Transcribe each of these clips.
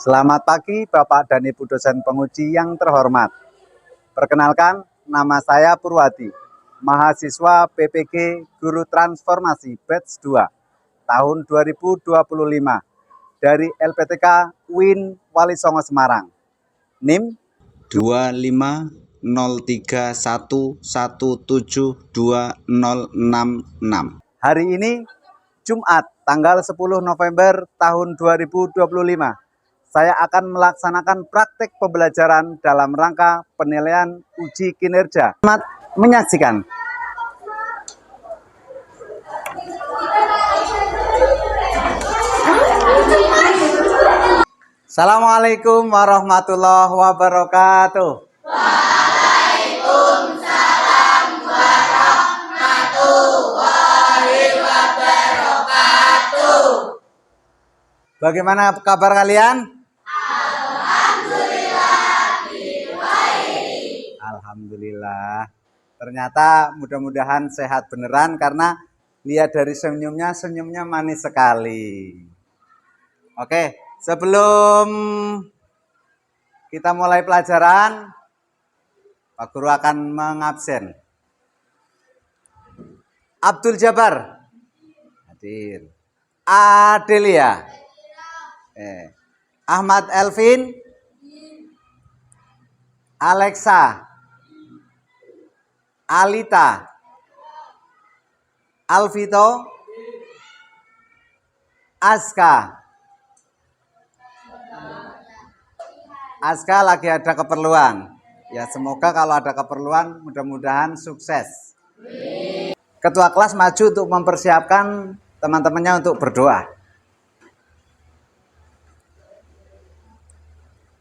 Selamat pagi Bapak dan Ibu dosen penguji yang terhormat. Perkenalkan, nama saya Purwadi, mahasiswa PPG Guru Transformasi Batch 2 tahun 2025 dari LPTK UIN Wali Songo Semarang. NIM 25031172066. Hari ini Jumat tanggal 10 November tahun 2025. Saya akan melaksanakan praktek pembelajaran dalam rangka penilaian uji kinerja. Selamat menyaksikan. Assalamualaikum warahmatullahi wabarakatuh. Waalaikumsalam warahmatullahi wabarakatuh. Bagaimana kabar kalian? Alhamdulillah. Ternyata mudah-mudahan sehat beneran karena lihat dari senyumnya manis sekali. Oke, sebelum kita mulai pelajaran, Pak Guru akan mengabsen. Abdul Jabar hadir. Adelia. Ahmad Elvin. Alexa. Alita. Alvito. Aska. Aska lagi ada keperluan. Ya, semoga kalau ada keperluan mudah-mudahan sukses. Ketua kelas maju untuk mempersiapkan teman-temannya untuk berdoa.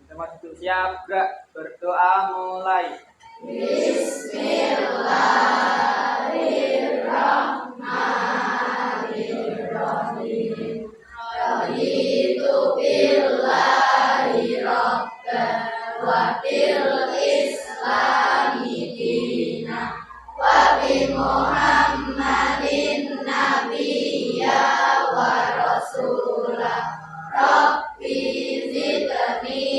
Kita masih siap, gerak, berdoa mulai. Bismillahirrahmanirrahim. Raditu billahi rabban wa bil islami dina wa bi Muhammadin nabiyya wa rasulah. Rabbi zidni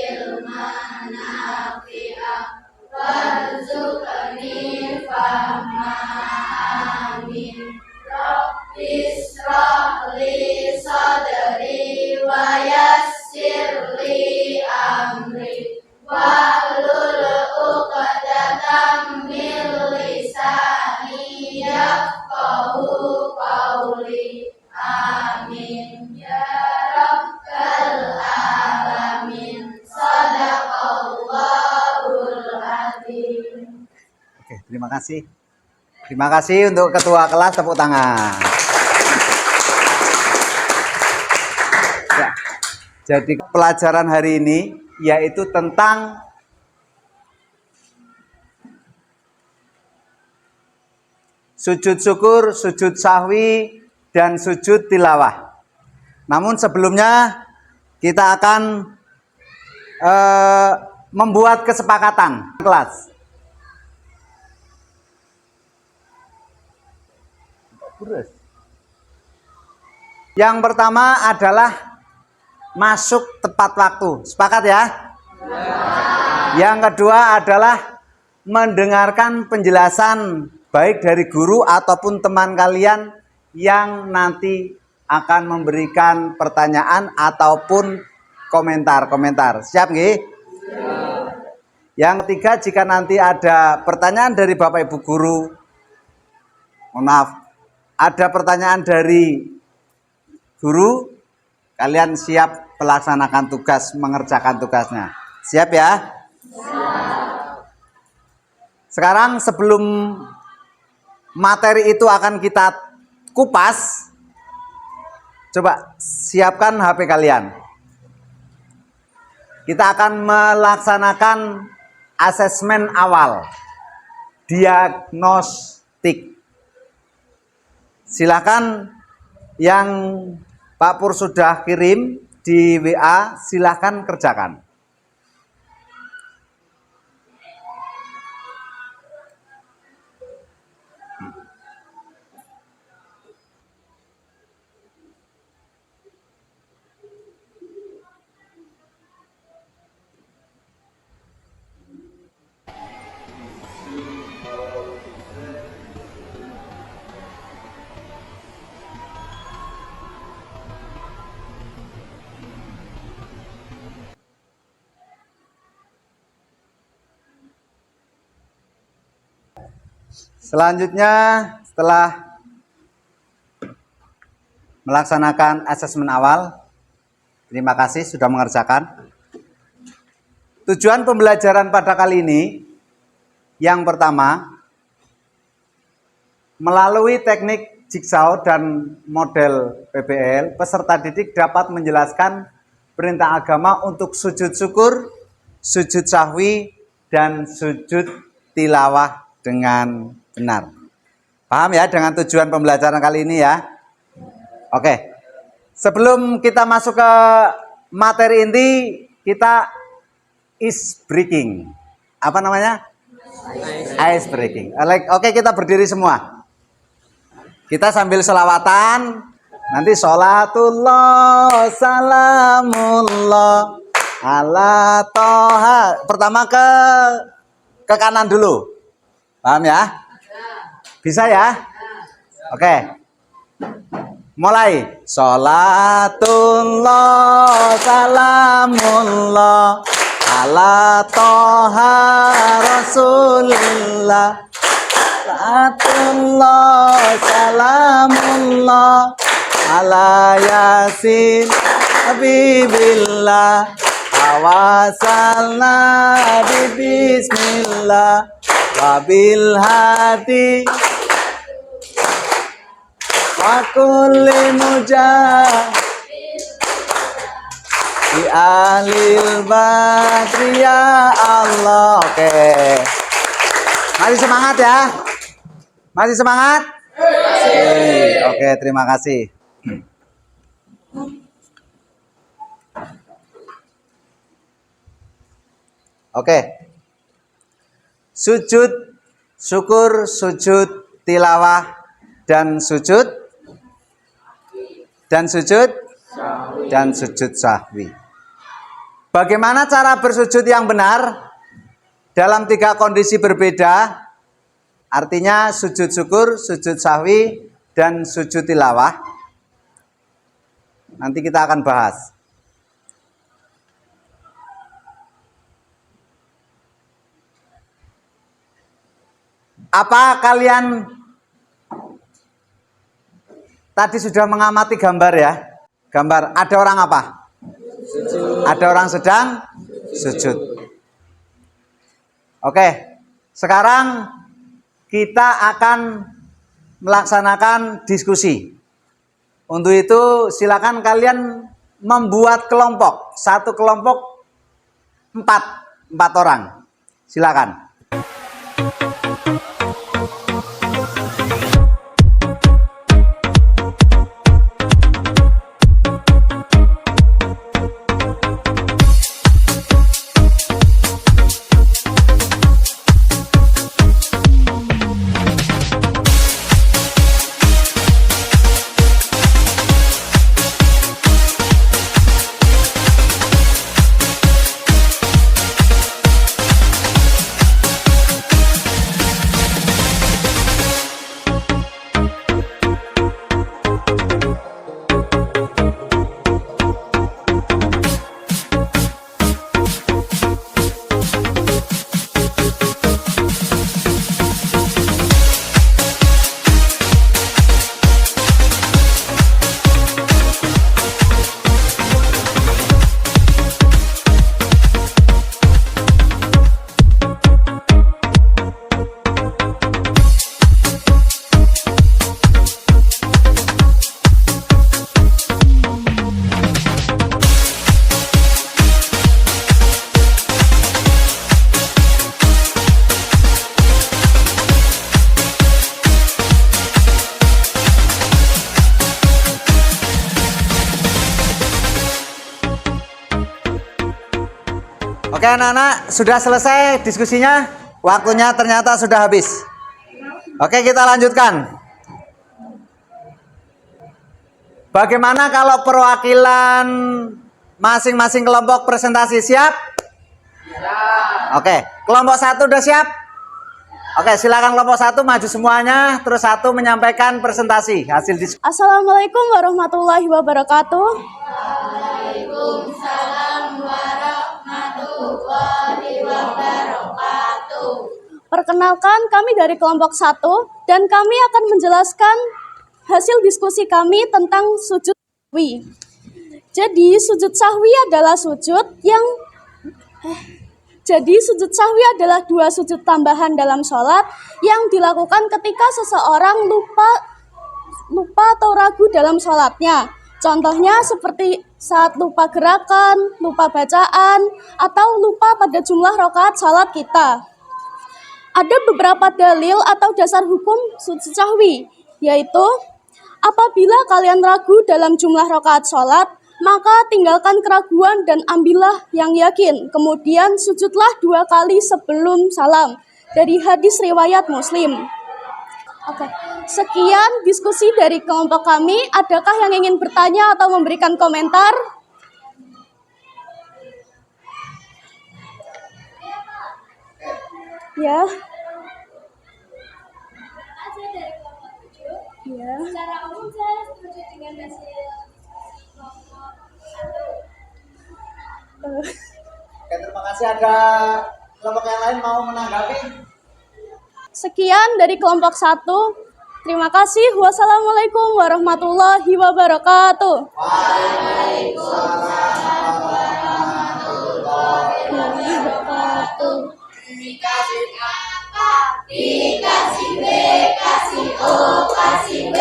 ilman nafi'ah warzuqni fahman. Amin. Rabbi ishrah li sadri wa yassir li amri wahlul 'uqdatam min lisani yafqahu qawli. Amin ya rabbal alamin. Shadaqallahul azim. Oke, terima kasih. Terima kasih untuk ketua kelas, tepuk tangan. Ya, jadi pelajaran hari ini yaitu tentang sujud syukur, sujud sahwi, dan sujud tilawah. Namun sebelumnya kita akan membuat kesepakatan kelas. Yang pertama adalah masuk tepat waktu. Sepakat ya? Yang kedua adalah mendengarkan penjelasan baik dari guru ataupun teman kalian yang nanti akan memberikan pertanyaan ataupun komentar-komentar. Siap nggih? Yang ketiga, jika nanti ada pertanyaan dari Bapak Ibu guru, mohon maaf, ada pertanyaan dari guru, kalian siap melaksanakan tugas, mengerjakan tugasnya. Siap ya? Sekarang sebelum materi itu akan kita kupas, coba siapkan HP kalian. Kita akan melaksanakan asesmen awal, diagnostik. Silakan yang Pak Pur sudah kirim di WA, silakan kerjakan. Selanjutnya, setelah melaksanakan asesmen awal, terima kasih sudah mengerjakan. Tujuan pembelajaran pada kali ini, yang pertama, melalui teknik jigsaw dan model PBL, peserta didik dapat menjelaskan perintah agama untuk sujud syukur, sujud sahwi, dan sujud tilawah dengan benar. Paham ya dengan tujuan pembelajaran kali ini ya? Oke. Sebelum kita masuk ke materi inti, kita ice breaking. Apa namanya? Ice breaking. Oke, kita berdiri semua. Kita sambil selawatan. Nanti sholatullah, salamullah, ala toha. Pertama ke kanan dulu. Paham ya? Bisa ya? Oke. Mulai. Sholatullah, salamullah, ala toha rasulillah. Sholatullah, salamullah, ala yasin habibillah, awasalna bismillah, wabil hati wa kulli mujah di alil badri ya Allah. Oke. Masih semangat ya? Masih semangat? Masih. Oke, terima kasih. Oke. Sujud syukur, sujud tilawah, dan sujud sahwi. Bagaimana cara bersujud yang benar dalam 3 kondisi berbeda? Artinya sujud syukur, sujud sahwi, dan sujud tilawah. Nanti kita akan bahas. Apa kalian tadi sudah mengamati gambar ya? Gambar, ada orang apa? Sujud. Ada orang sedang sujud. Oke, sekarang kita akan melaksanakan diskusi. Untuk itu silakan kalian membuat kelompok. Satu kelompok 4 orang. Silakan. Oke anak-anak, sudah selesai diskusinya? Waktunya ternyata sudah habis. Oke, kita lanjutkan. Bagaimana kalau perwakilan masing-masing kelompok presentasi siap? Siap. Oke, kelompok 1 udah siap? Oke, silakan kelompok 1 maju semuanya, terus 1 menyampaikan presentasi hasil diskusi. Assalamualaikum warahmatullahi wabarakatuh. Waalaikumsalam warahmatullahi wabarakatuh. Perkenalkan, kami dari kelompok 1 dan kami akan menjelaskan hasil diskusi kami tentang sujud sahwi. Jadi, sujud sahwi adalah dua sujud tambahan dalam sholat yang dilakukan ketika seseorang lupa atau ragu dalam sholatnya. Contohnya seperti saat lupa gerakan, lupa bacaan, atau lupa pada jumlah rakaat sholat kita. Ada beberapa dalil atau dasar hukum sujud sahwi, yaitu apabila kalian ragu dalam jumlah rakaat sholat, maka tinggalkan keraguan dan ambillah yang yakin. Kemudian sujudlah 2 kali sebelum salam. Dari hadis riwayat Muslim. Oke, sekian diskusi dari kelompok kami. Adakah yang ingin bertanya atau memberikan komentar? Ya. Ya. Secara umum saya setuju dengan hasil kelompok 1. Oke, terima kasih. Ada kelompok yang lain mau menanggapi? Sekian dari kelompok 1. Terima kasih. Wassalamualaikum warahmatullahi wabarakatuh. Dikasih apa? Dikasih B, kasih O, kasih B.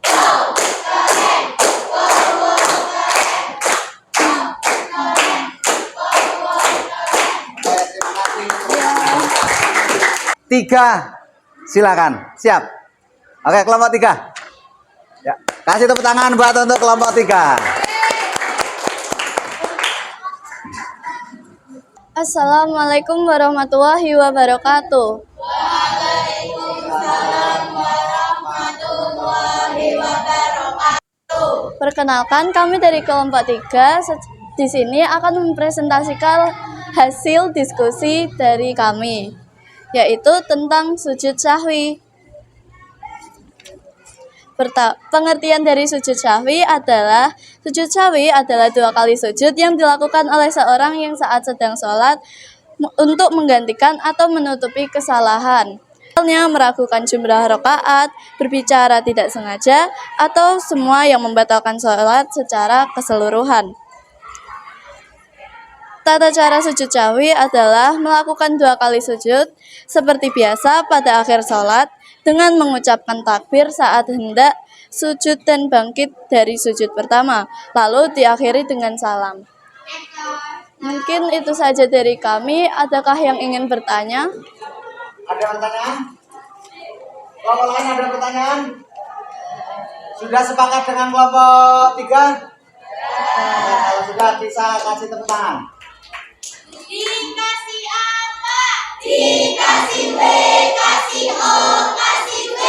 Wow, keren. Wow, wow, keren. Wow, keren. Wow, wow, keren. Oke, terima kasih. 3, silakan. Siap. Oke, kelompok 3. Ya, kasih tepuk tangan buat untuk kelompok 3. Assalamualaikum warahmatullahi wabarakatuh. Waalaikumsalam warahmatullahi wabarakatuh. Perkenalkan, kami dari kelompok 3 di sini akan mempresentasikan hasil diskusi dari kami, yaitu tentang sujud sahwi. Pengertian dari sujud sahwi adalah 2 kali sujud yang dilakukan oleh seorang yang saat sedang sholat untuk menggantikan atau menutupi kesalahan. Misalnya meragukan jumlah rakaat, berbicara tidak sengaja, atau semua yang membatalkan sholat secara keseluruhan. Tata cara sujud sahwi adalah melakukan 2 kali sujud seperti biasa pada akhir sholat dengan mengucapkan takbir saat hendak sujud dan bangkit dari sujud pertama, lalu diakhiri dengan salam. Mungkin itu saja dari kami. Adakah yang ingin bertanya? Ada pertanyaan? Kelompok lain ada pertanyaan? Sudah sepakat dengan kelompok 3? Kalau sudah bisa kasih tepuk tangan. Dikasih apa? Dikasih B, kasih O, kasih B.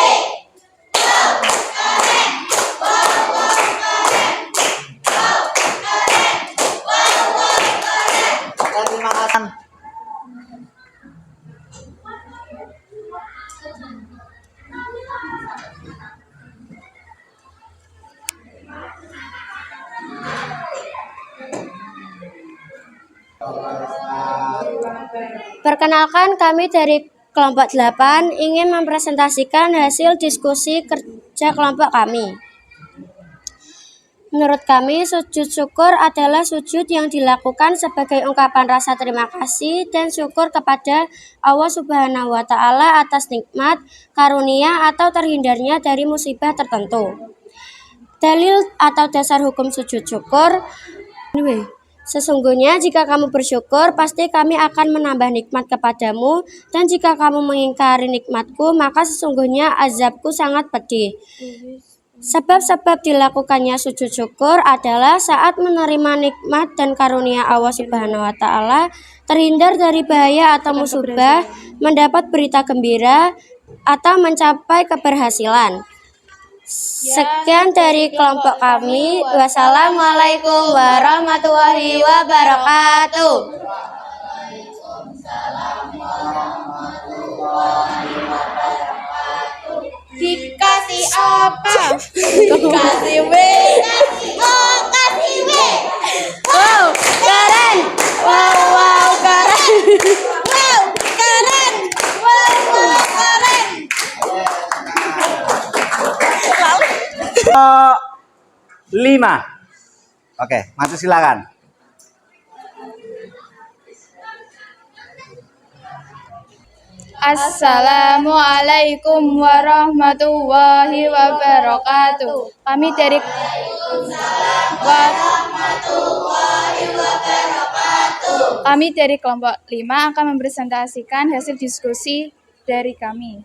Wow, keren. Wow, wow, keren. Wow, keren. Wow, wow, keren. Oke, terima kasih. Perkenalkan, kami dari kelompok 8 ingin mempresentasikan hasil diskusi kerja kelompok kami. Menurut kami, sujud syukur adalah sujud yang dilakukan sebagai ungkapan rasa terima kasih dan syukur kepada Allah Subhanahu wa Ta'ala atas nikmat, karunia, atau terhindarnya dari musibah tertentu. Dalil atau dasar hukum sujud syukur. Sesungguhnya jika kamu bersyukur, pasti kami akan menambah nikmat kepadamu, dan jika kamu mengingkari nikmatku, maka sesungguhnya azabku sangat pedih. Sebab-sebab dilakukannya sujud syukur adalah saat menerima nikmat dan karunia Allah Subhanahu wa Ta'ala, terhindar dari bahaya atau musibah, mendapat berita gembira, atau mencapai keberhasilan. Sekian dari kelompok kami. Wassalamualaikum warahmatullahi wabarakatuh. Dikasih apa? Dikasih B, kasih O, kasih B. Wow, keren. Wow, wow, keren. Wow, keren. Oke, maju silakan. Assalamualaikum warahmatullahi wabarakatuh. Kami dari kelompok 5 akan mempresentasikan hasil diskusi dari kami.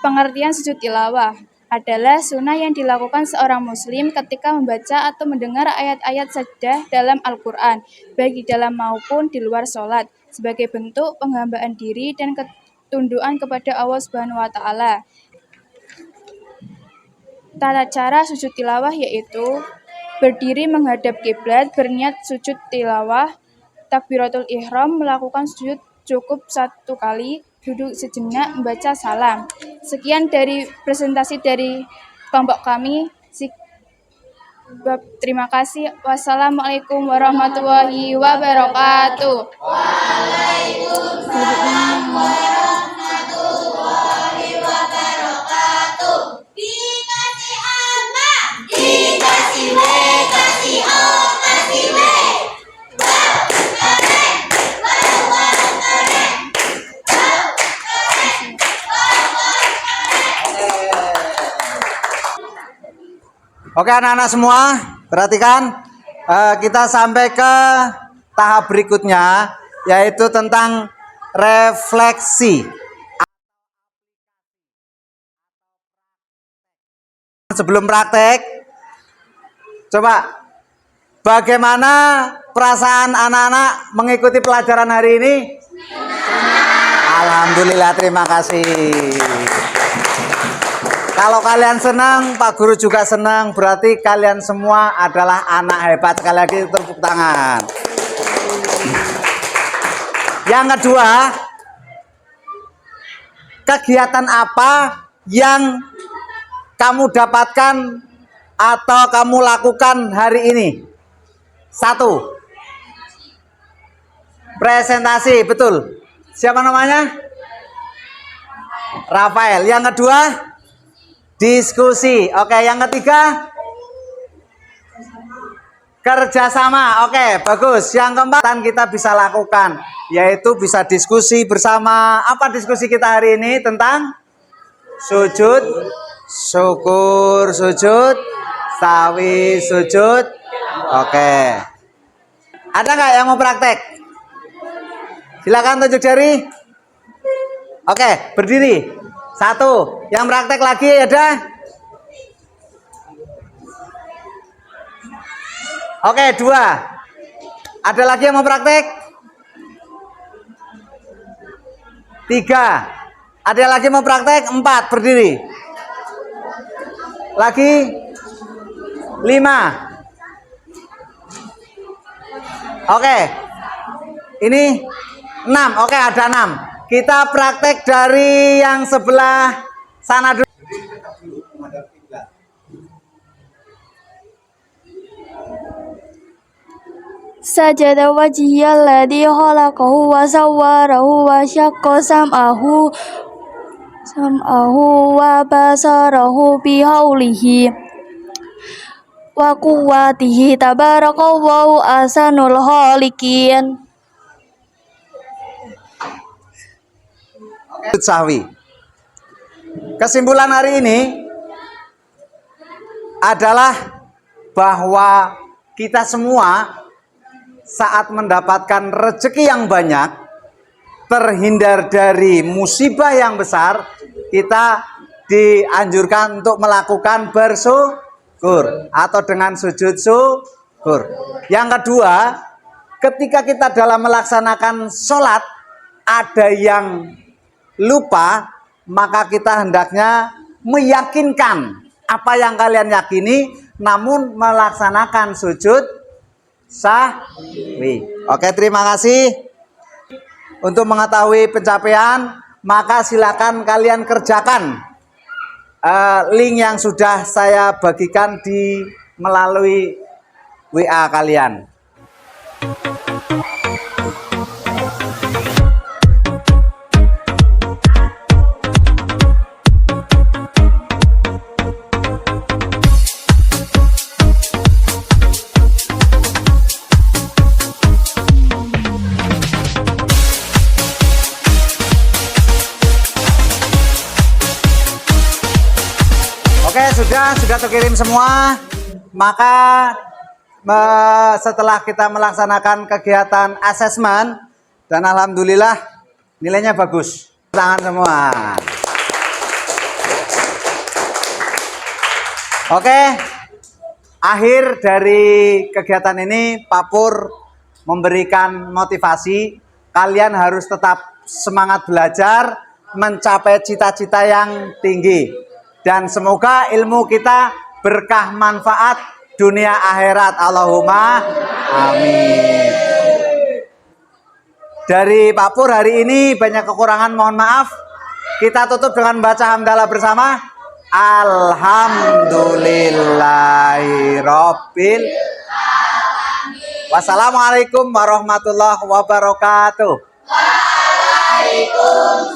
Pengertian sujud tilawah adalah sunnah yang dilakukan seorang muslim ketika membaca atau mendengar ayat-ayat sajdah dalam Al-Quran, baik di dalam maupun di luar sholat, sebagai bentuk penghambaan diri dan ketundukan kepada Allah Subhanahu wa Ta'ala. Tata cara sujud tilawah yaitu berdiri menghadap kiblat, berniat sujud tilawah, takbiratul ihram, melakukan sujud cukup 1 kali, duduk sejenak, membaca salam. Sekian dari presentasi dari kelompok kami. Terima kasih. Wassalamualaikum warahmatullahi wabarakatuh. Dikasih apa? Dikasih W, kasih O, kasih W. Wow, keren. Wow, wow, keren. Wow, keren. Wow, wow, keren. Oke anak-anak semua, perhatikan. Kita sampai ke tahap berikutnya, yaitu tentang refleksi. Sebelum praktek, coba bagaimana perasaan anak-anak mengikuti pelajaran hari ini? Alhamdulillah, terima kasih. Kalau kalian senang, Pak Guru juga senang, berarti kalian semua adalah anak hebat. Sekali lagi tepuk tangan. Yang kedua, kegiatan apa yang kamu dapatkan atau kamu lakukan hari ini? 1, presentasi, betul. Siapa namanya? Rafael. Yang kedua, diskusi. Oke, yang ketiga, kerjasama. Oke, bagus. Yang keempat kita bisa lakukan, yaitu bisa diskusi bersama. Apa diskusi kita hari ini? Tentang sujud syukur, sujud sawi, sujud. Oke. Ada nggak yang mau praktek? Silakan tunjuk jari. Oke, berdiri. 1. Yang praktek lagi ada? Oke, 2. Ada lagi yang mau praktek? 3. Ada lagi mau praktek? 4. Berdiri. Lagi 5. Oke. Ini 6. Oke, ada 6. Kita praktek dari yang sebelah sana dulu. Sajada wajhiyal ladzi khalaqahu wa sawwarahu wa syaqqa sam'ahu wa basarahu bihaulihi wa quwwatihi tabarakallahu ahsanul khaliqin. Sahwi. Kesimpulan hari ini adalah bahwa kita semua saat mendapatkan rezeki yang banyak, terhindar dari musibah yang besar, kita dianjurkan untuk melakukan bersyukur atau dengan sujud syukur. Yang kedua, ketika kita dalam melaksanakan sholat ada yang lupa, maka kita hendaknya meyakinkan apa yang kalian yakini, namun melaksanakan sujud sahwi. Oke, terima kasih. Untuk mengetahui pencapaian, maka silakan kalian kerjakan link yang sudah saya bagikan di melalui WA kalian. sudah terkirim semua. Maka setelah kita melaksanakan kegiatan asesmen dan alhamdulillah nilainya bagus. Tangan semua. Oke. Akhir dari kegiatan ini Pak Pur memberikan motivasi. Kalian harus tetap semangat belajar, mencapai cita-cita yang tinggi. Dan semoga ilmu kita berkah manfaat dunia akhirat. Allahumma amin. Dari Pak Pur hari ini banyak kekurangan, mohon maaf. Kita tutup dengan baca hamdalah bersama. Alhamdulillahirabbil alamin. Wassalamualaikum warahmatullahi wabarakatuh. Waalaikumsalam.